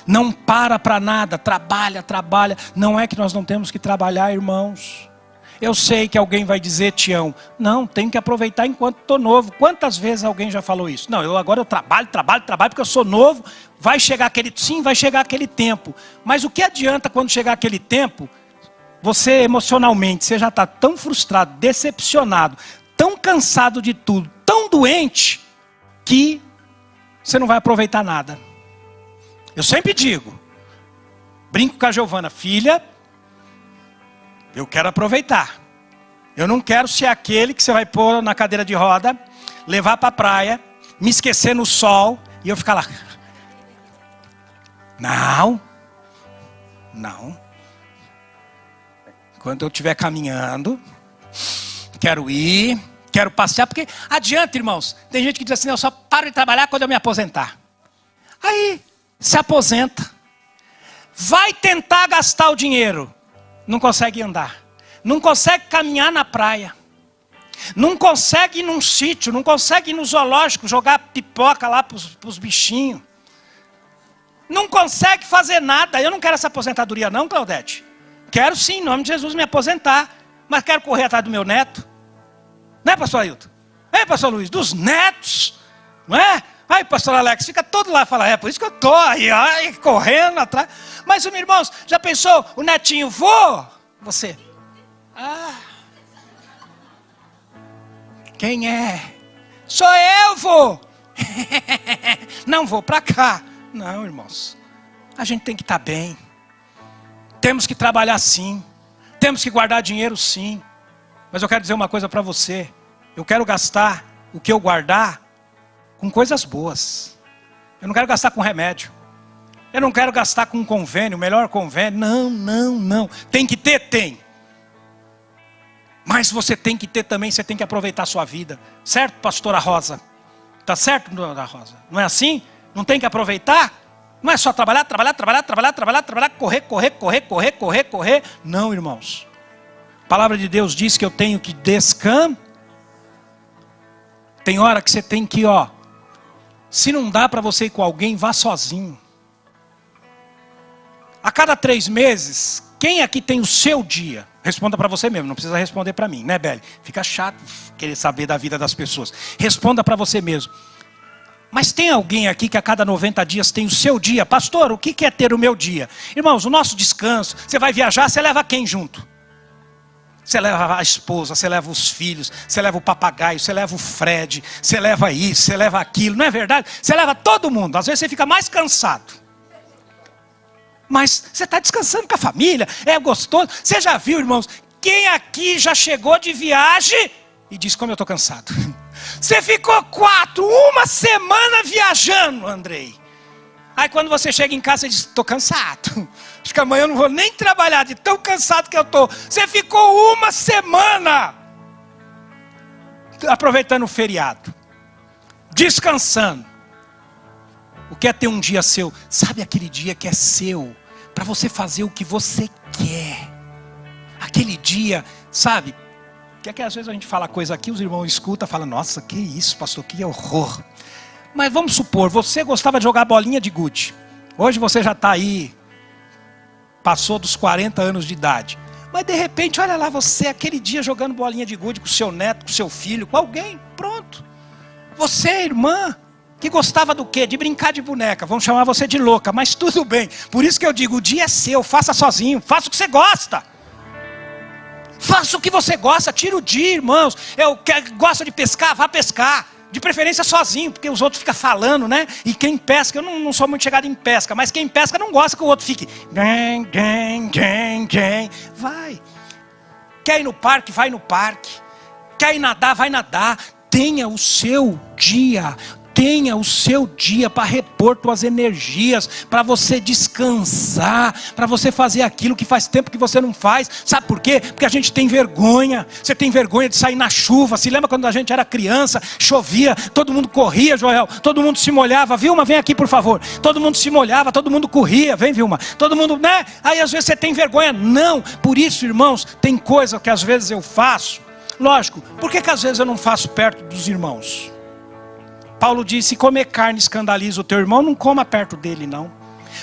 Não para nada, trabalha. Não é que nós não temos que trabalhar, irmãos. Eu sei que alguém vai dizer, Tião, não, tenho que aproveitar enquanto estou novo. Quantas vezes alguém já falou isso? Não, agora eu trabalho, porque eu sou novo, vai chegar aquele tempo. Mas o que adianta quando chegar aquele tempo, você emocionalmente, você já está tão frustrado, decepcionado, tão cansado de tudo, tão doente, que você não vai aproveitar nada. Eu sempre digo, brinco com a Giovana, filha, eu quero aproveitar. Eu não quero ser aquele que você vai pôr na cadeira de roda, levar para a praia, me esquecer no sol e eu ficar lá. Não. Quando eu estiver caminhando, quero ir, quero passear, porque adianta, irmãos. Tem gente que diz assim, eu só paro de trabalhar quando eu me aposentar. Aí, se aposenta. Vai tentar gastar o dinheiro. Não consegue andar, não consegue caminhar na praia, não consegue ir num sítio, não consegue ir no zoológico, jogar pipoca lá para os bichinhos, não consegue fazer nada. Eu não quero essa aposentadoria não, Claudete. Quero sim, em nome de Jesus, me aposentar, mas quero correr atrás do meu neto, não é, pastor Ailton? É, pastor Luiz, dos netos, não é? Aí, pastor Alex, fica todo lá e fala, é por isso que eu estou aí, correndo atrás. Mas, meus irmãos, já pensou, o netinho, vô? Você. Quem é? Sou eu, vô. Não vou para cá. Não, irmãos, a gente tem que estar bem. Temos que trabalhar sim. Temos que guardar dinheiro sim. Mas eu quero dizer uma coisa para você. Eu quero gastar o que eu guardar com coisas boas. Eu não quero gastar com remédio. Eu não quero gastar com convênio, o melhor convênio. Não. Tem que ter, tem. Mas você tem que ter também, você tem que aproveitar a sua vida. Certo, pastora Rosa? Tá certo, dona Rosa? Não é assim? Não tem que aproveitar? Não é só trabalhar, correr. Não, irmãos. A palavra de Deus diz que eu tenho que descansar. Tem hora que você tem que, se não dá para você ir com alguém, vá sozinho. A cada 3 meses, quem aqui tem o seu dia? Responda para você mesmo, não precisa responder para mim, né, Beli? Fica chato querer saber da vida das pessoas. Responda para você mesmo. Mas tem alguém aqui que a cada 90 dias tem o seu dia? Pastor, o que é ter o meu dia? Irmãos, o nosso descanso, você vai viajar, você leva quem junto? Você leva a esposa, você leva os filhos, você leva o papagaio, você leva o Fred, você leva isso, você leva aquilo, não é verdade? Você leva todo mundo, às vezes você fica mais cansado. Mas você está descansando com a família, é gostoso. Você já viu, irmãos, quem aqui já chegou de viagem e disse, como eu estou cansado? Você ficou uma semana viajando, Andrei. Aí quando você chega em casa, você diz, estou cansado. Acho que amanhã eu não vou nem trabalhar de tão cansado que eu estou. Você ficou uma semana aproveitando o feriado, descansando. O que é ter um dia seu? Sabe aquele dia que é seu, para você fazer o que você quer. Aquele dia, sabe? Que às vezes a gente fala coisa aqui, os irmãos escutam e falam, nossa, que isso, pastor, que horror. Mas vamos supor, você gostava de jogar bolinha de gude. Hoje você já está aí, passou dos 40 anos de idade. Mas de repente, olha lá você, aquele dia jogando bolinha de gude com o seu neto, com o seu filho, com alguém, pronto. Você, irmã, que gostava do quê? De brincar de boneca. Vão chamar você de louca, mas tudo bem. Por isso que eu digo, o dia é seu, faça sozinho, faça o que você gosta. Faça o que você gosta, tira o dia, irmãos. Gosta de pescar, vá pescar. De preferência sozinho, porque os outros ficam falando, né? E quem pesca, eu não sou muito chegado em pesca, mas quem pesca não gosta que o outro fique. Vai. Quer ir no parque, vai no parque. Quer ir nadar, vai nadar. Tenha o seu dia. Tenha o seu dia para repor suas energias, para você descansar, para você fazer aquilo que faz tempo que você não faz. Sabe por quê? Porque a gente tem vergonha. Você tem vergonha de sair na chuva. Se lembra quando a gente era criança, chovia, todo mundo corria, Joel, todo mundo se molhava. Vilma, vem aqui por favor. Todo mundo se molhava, todo mundo corria. Vem, Vilma. Todo mundo, né? Aí às vezes você tem vergonha. Não, por isso, irmãos, tem coisa que às vezes eu faço. Lógico, por que às vezes eu não faço perto dos irmãos? Paulo disse, se comer carne escandaliza o teu irmão, não coma perto dele não.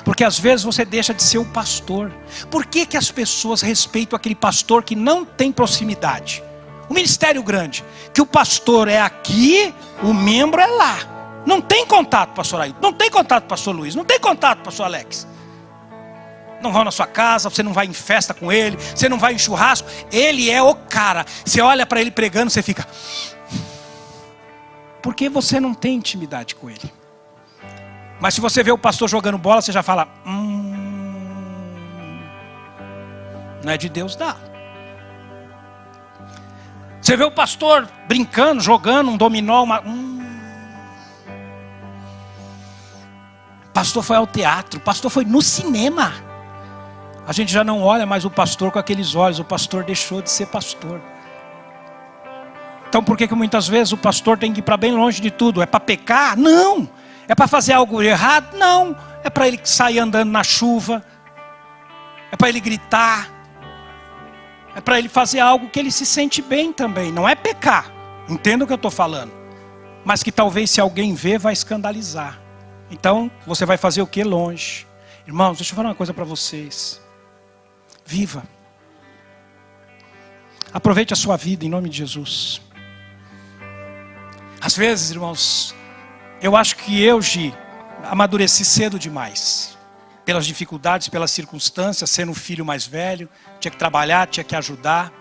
Porque às vezes você deixa de ser o pastor. Por que as pessoas respeitam aquele pastor que não tem proximidade? O ministério grande, que o pastor é aqui, o membro é lá. Não tem contato, pastor Ailton, não tem contato, pastor Luiz, não tem contato, pastor Alex. Não vão na sua casa, você não vai em festa com ele, você não vai em churrasco. Ele é o cara. Você olha para ele pregando, você fica... Porque você não tem intimidade com ele. Mas se você vê o pastor jogando bola, você já fala... não é de Deus, dá. Você vê o pastor brincando, jogando um dominó, o pastor foi ao teatro, o pastor foi no cinema. A gente já não olha mais o pastor com aqueles olhos, o pastor deixou de ser pastor. Então por que muitas vezes o pastor tem que ir para bem longe de tudo? É para pecar? Não. É para fazer algo errado? Não. É para ele sair andando na chuva. É para ele gritar. É para ele fazer algo que ele se sente bem também. Não é pecar. Entenda o que eu estou falando. Mas que talvez se alguém ver vai escandalizar. Então você vai fazer o que? Longe. Irmãos, deixa eu falar uma coisa para vocês. Viva. Aproveite a sua vida em nome de Jesus. Às vezes, irmãos, eu acho que eu, Gi, amadureci cedo demais. Pelas dificuldades, pelas circunstâncias, sendo o filho mais velho, tinha que trabalhar, tinha que ajudar.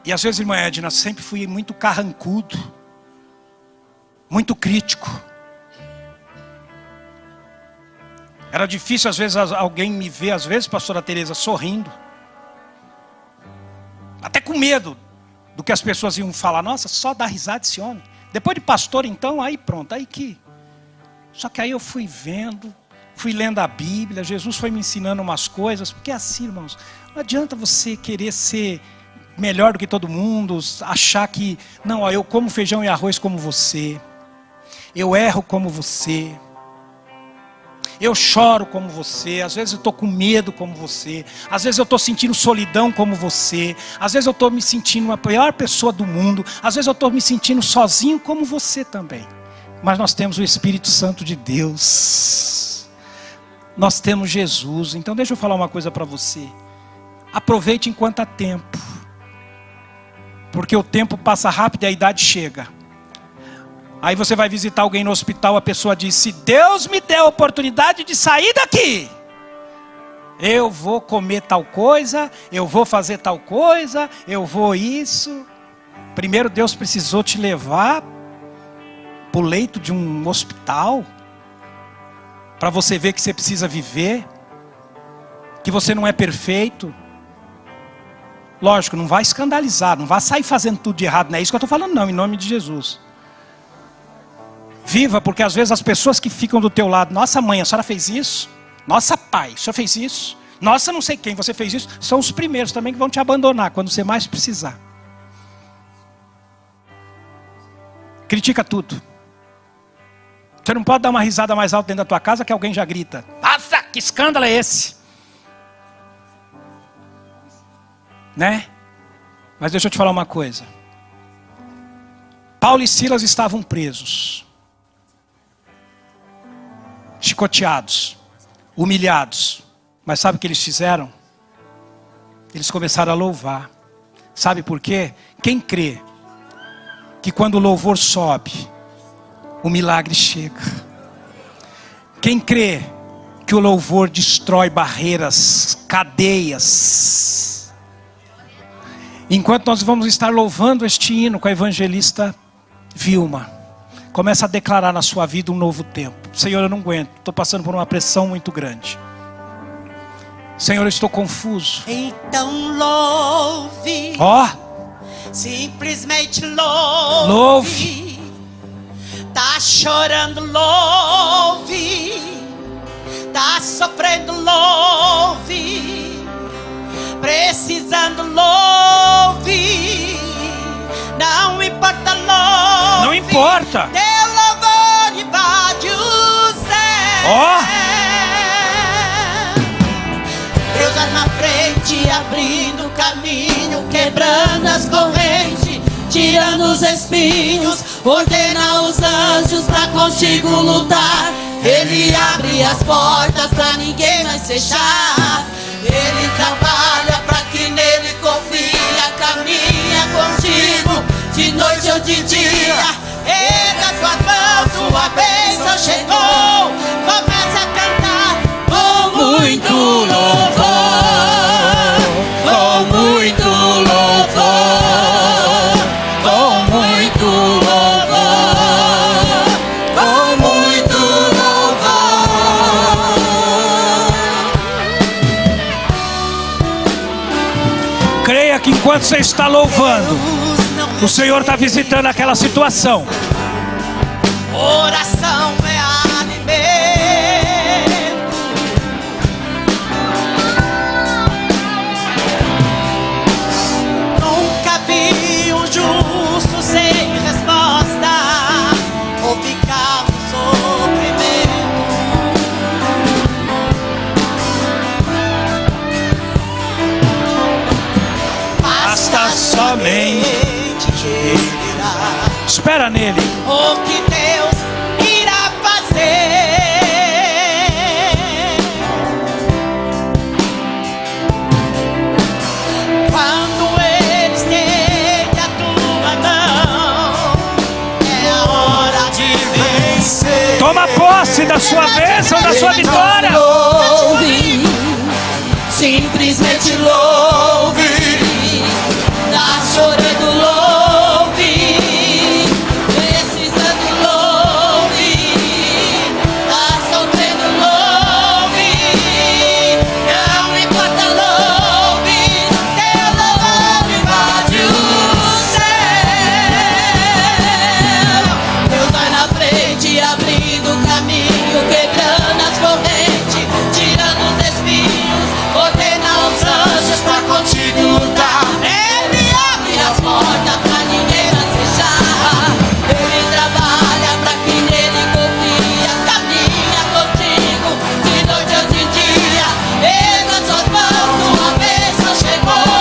E às vezes, irmã Edna, sempre fui muito carrancudo, muito crítico. Era difícil às vezes alguém me ver, às vezes, pastora Teresa, sorrindo. Até com medo do que as pessoas iam falar. Nossa, só dá risada esse homem. Depois de pastor então, aí pronto, aí que... Só que aí eu fui vendo, fui lendo a Bíblia, Jesus foi me ensinando umas coisas. Porque é assim, irmãos, não adianta você querer ser melhor do que todo mundo, achar que... Não, ó, eu como feijão e arroz como você. Eu erro como você. Eu choro como você, às vezes eu estou com medo como você, às vezes eu estou sentindo solidão como você, às vezes eu estou me sentindo a pior pessoa do mundo, às vezes eu estou me sentindo sozinho como você também. Mas nós temos o Espírito Santo de Deus, nós temos Jesus. Então deixa eu falar uma coisa para você, aproveite enquanto há tempo, porque o tempo passa rápido e a idade chega. Aí você vai visitar alguém no hospital, a pessoa diz, se Deus me der a oportunidade de sair daqui, eu vou comer tal coisa, eu vou fazer tal coisa, eu vou isso. Primeiro Deus precisou te levar para o leito de um hospital, para você ver que você precisa viver, que você não é perfeito. Lógico, não vai escandalizar, não vai sair fazendo tudo de errado, não é isso que eu estou falando não, em nome de Jesus. Viva, porque às vezes as pessoas que ficam do teu lado, nossa mãe, a senhora fez isso? Nossa pai, o senhor fez isso? Nossa não sei quem, você fez isso? São os primeiros também que vão te abandonar quando você mais precisar. Critica tudo. Você não pode dar uma risada mais alta dentro da tua casa que alguém já grita. Nossa, que escândalo é esse? Né? Mas deixa eu te falar uma coisa. Paulo e Silas estavam presos. Chicoteados, humilhados. Mas sabe o que eles fizeram? Eles começaram a louvar. Sabe por quê? Quem crê que quando o louvor sobe, o milagre chega? Quem crê que o louvor destrói barreiras, cadeias? Enquanto nós vamos estar louvando este hino com a evangelista Vilma, começa a declarar na sua vida um novo tempo. Senhor, eu não aguento, estou passando por uma pressão muito grande. Senhor, eu estou confuso. Então louve. Ó, simplesmente louve. louve. Tá chorando, louve. Tá sofrendo, louve. Precisando, louve. Não importa, louve. Não importa. Teu louvor invade o céu. Ó. Deus vai na frente, abrindo caminho, quebrando quebrando as correntes, tirando os espinhos, ordena os anjos pra contigo lutar. Ele abre as portas pra ninguém mais fechar. Ele trabalha pra que nele confia, caminha contigo de noite ou de dia. Erga suas mãos, sua bênção chegou. Começa a cantar com muito louvor, com muito louvor, com muito louvor, com muito louvor. Creia que enquanto você está louvando, o Senhor está visitando aquela situação. Oração é alimento. Nunca vi um justo sem resposta ou ficar no sofrimento. Basta somente esperar espera nele. o que Deus irá fazer. Quando Ele estende a tua mão, é a hora de vencer. Toma posse da sua bênção, da sua vitória. Louve, simplesmente louve. Tá chorando, louve. Precisando, louve. Tá sofrendo, louve. Não importa, louve. Teu louvor invade o céu. Deus vai na frente, abrindo o caminho, quebrando as correntes, tirando os espinhos, ordena os anjos pra contigo lutar. Ele abre as portas pra ninguém mais fechar. Ele trabalha pra quem nele confia, caminha contigo de noite ou de dia. Erga suas mãos, sua bênção chegou.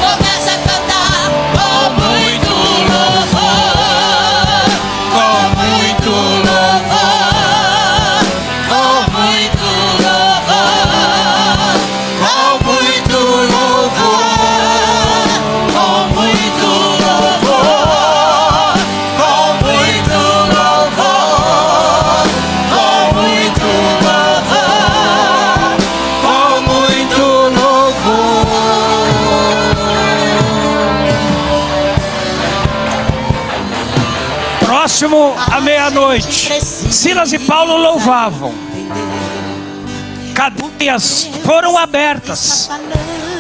Começa a cantar com muito louvor, com muito louvor, com muito louvor, com muito louvor, com muito louvor, com muito louvor, com muito louvor, com muito louvor. Próximo à meia-noite, Silas e Paulo louvavam. Cadeias foram abertas.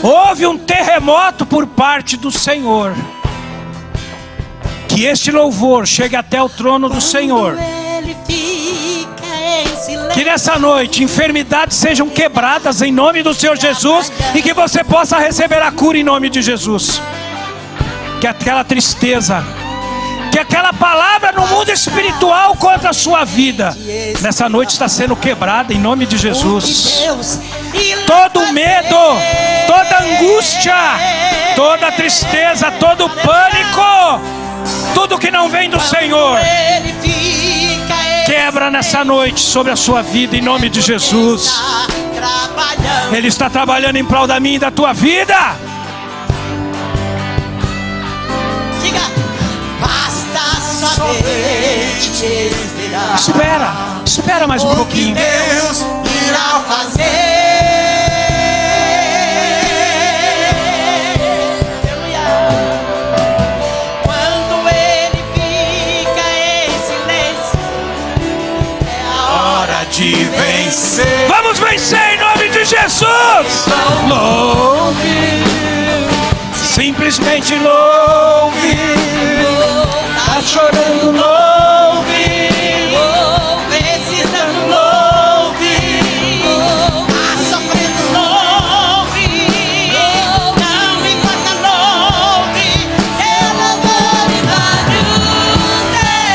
Houve um terremoto por parte do Senhor. Que este louvor chegue até o trono do Senhor. Ele fica em silêncio. Que nessa noite enfermidades sejam quebradas em nome do Senhor Jesus e que você possa receber a cura em nome de Jesus. Que aquela tristeza, que aquela palavra no mundo espiritual contra a sua vida, nessa noite está sendo quebrada em nome de Jesus. Todo medo, toda angústia, toda tristeza, todo pânico, tudo que não vem do Senhor, quebra nessa noite sobre a sua vida em nome de Jesus. Ele está trabalhando em prol da minha e da tua vida. Diga, basta somente esperar. Espera mais um pouquinho. Deus irá fazer. Aleluia. Quando Ele fica em silêncio, é a hora de vencer. Vamos vencer em nome de Jesus. Louve, simplesmente louve. Tá chorando, louve. Precisando, louve. Tá sofrendo, louve. Não importa, louve. Teu louvor invade o céu.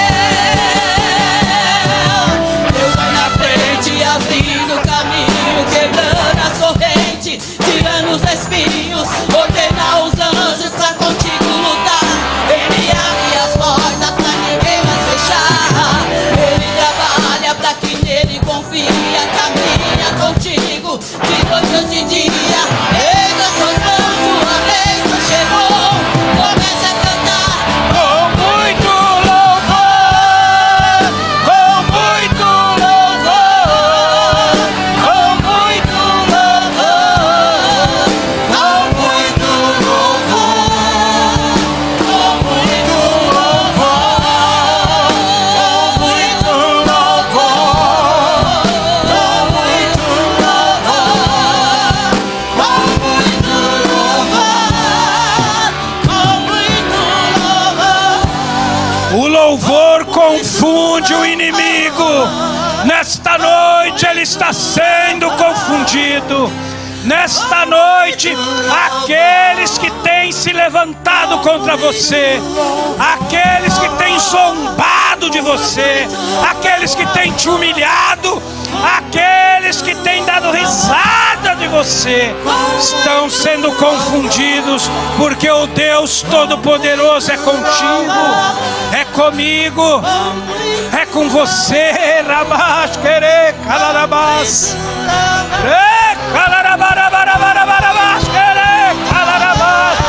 Deus vai na frente, abrindo o caminho, quebrando as correntes, tirando os espinhos, ordena os anjos pra noite e dia. Erga suas mãos, sua bênção chegou. Comece a cantar Com muito louvor, com muito louvor, com muito louvor, com muito louvor, com muito louvor, com muito louvor, com muito louvor, com muito louvor, com muito louvor. O louvor confunde o inimigo. Nesta noite ele está sendo confundido. Nesta noite, aqueles que têm se levantado contra você, aqueles que têm zombado de você, aqueles que têm te humilhado, aqueles que têm dado risada de você, estão sendo confundidos, porque o Deus Todo-Poderoso é contigo, é comigo, é com você. Rabash, querer, calarabás, calarabarabarabarabarabás, querer, calarabás,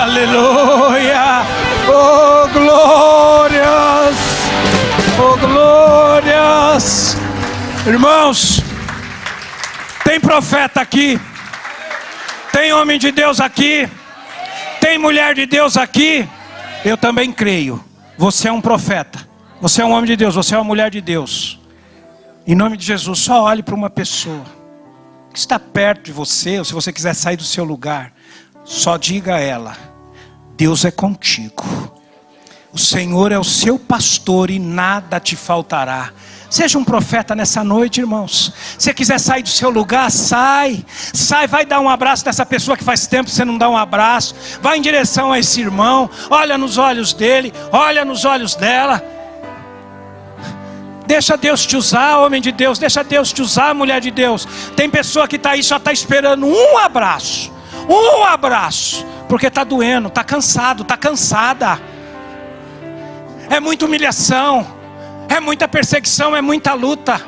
aleluia, oh glórias, oh glórias. Irmãos, tem profeta aqui, tem homem de Deus aqui, tem mulher de Deus aqui. Eu também creio, você é um profeta, você é um homem de Deus, você é uma mulher de Deus. Em nome de Jesus, só olhe para uma pessoa que está perto de você, ou se você quiser sair do seu lugar, só diga a ela: Deus é contigo, o Senhor é o seu pastor e nada te faltará. Seja um profeta nessa noite, irmãos. Se quiser sair do seu lugar, sai, vai dar um abraço nessa pessoa que faz tempo que você não dá um abraço. Vai em direção a esse irmão, olha nos olhos dele, olha nos olhos dela. Deixa Deus te usar, homem de Deus, deixa Deus te usar, mulher de Deus. Tem pessoa que está aí, só está esperando um abraço, porque está doendo, está cansado, está cansada. É muita humilhação, é muita perseguição, é muita luta.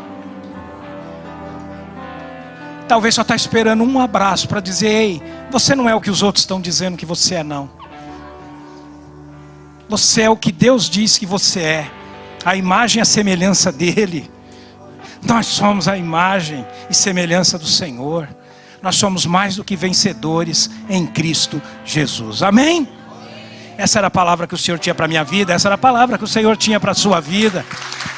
Talvez só está esperando um abraço para dizer: ei, você não é o que os outros estão dizendo que você é, não. Você é o que Deus diz que você é, a imagem e a semelhança dele. Nós somos a imagem e semelhança do Senhor. Nós somos mais do que vencedores em Cristo Jesus. Amém? Essa era a palavra que o Senhor tinha para a minha vida. Essa era a palavra que o Senhor tinha para a sua vida.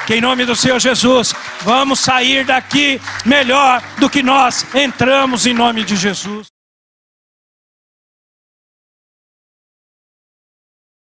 Que em nome do Senhor Jesus, vamos sair daqui melhor do que nós entramos, em nome de Jesus.